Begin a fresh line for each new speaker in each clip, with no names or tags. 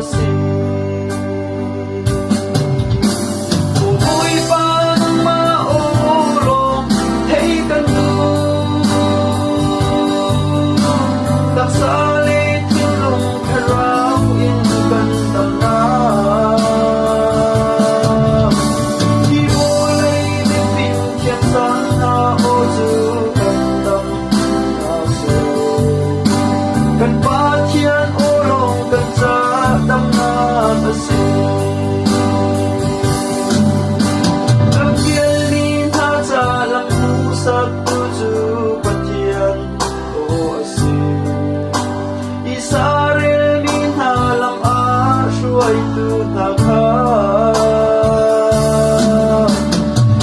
si Bubuhay pa ng maulong hey kandu Taksalit hilong karaw in gandang na Hiwalay lipin kiyat sana o gandang naso Kan patian ulong kan sa damna asin Nagbialin hata lang pusat tuju patian o asin Isaril min halam ashuay tutaka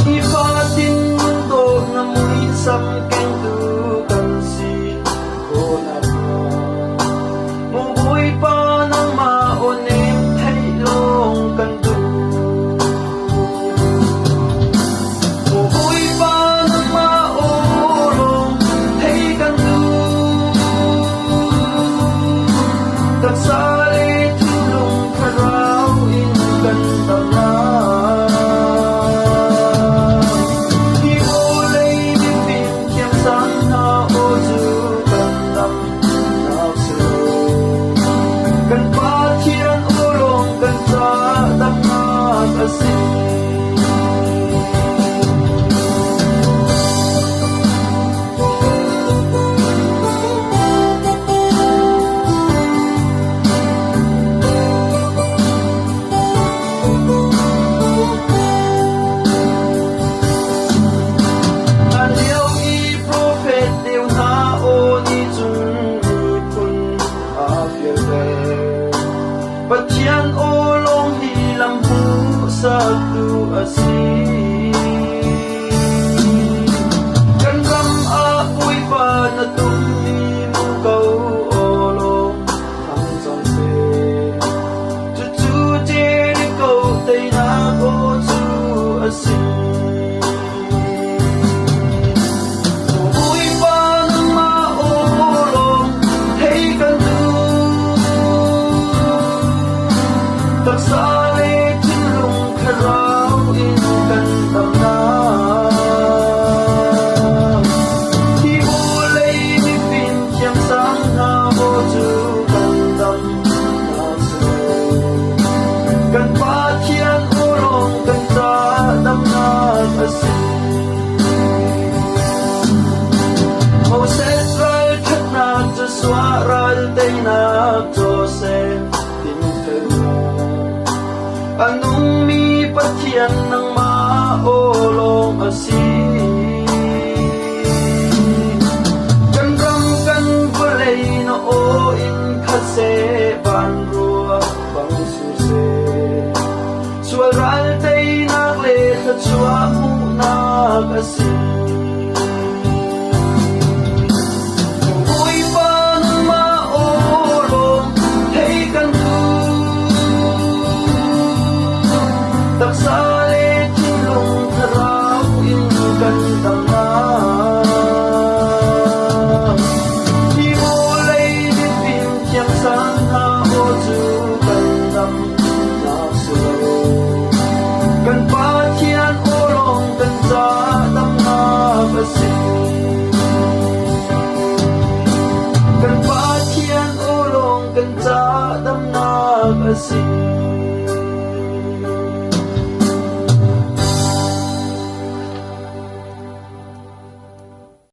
Ipatin mundo na muli samkeng dukan sin ko na Mubuhay pa ng maunim haylong kandu Mubuhay pa ng maulong hey kandu Taksalit hilong karaw in gandang na Hiwalay lipin kiyang sana o gandang naso Kan patian ulong kan sa damnat asin Andiyaw i-prophet diw na o ni Jun Kun Afiere Patian ulong hilam sa tu asin Kan ram apoy pa na tumi mo kau olong Hang zong se Tutu jeri kau tay na ko tu asin Bubuhay pa ng maulong hey kandu Taksalit hilong karaw in gandang na Hiwalay lipin kiyang sana o gandang naso Kan patian ulong kan sa damnat asin Moses ral kat na Joshua ral day na Joseph Anong mi patian ng maulong asin Kanram kan balay na o in kase banrua bang suse Suaral tay naklet at suwa mo nag-asin Bubuhay pa ng maulong hey kandu Taksalit hilong karaw in gandang na Hiwalay lipin kiyang sana o gandang naso Kan patian ulong kan sa damnat asin Kan patian ulong kan sa damnat asin